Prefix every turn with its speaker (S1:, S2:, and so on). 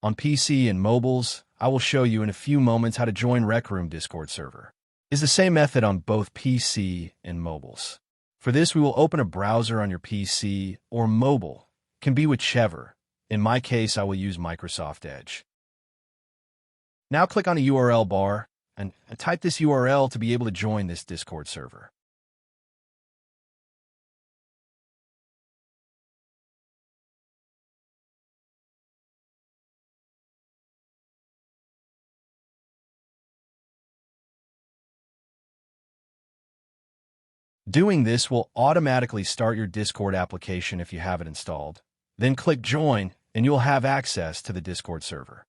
S1: On PC and mobiles, I will show you in a few moments how to join Rec Room Discord server. It's the same method on both PC and mobiles. For this, we will open a browser on your PC or mobile. Can be whichever. In my case, I will use Microsoft Edge. Now click on the URL bar and type this URL to be able to join this Discord server. Doing this will automatically start your Discord application if you have it installed. Then click Join, and you'll have access to the Discord server.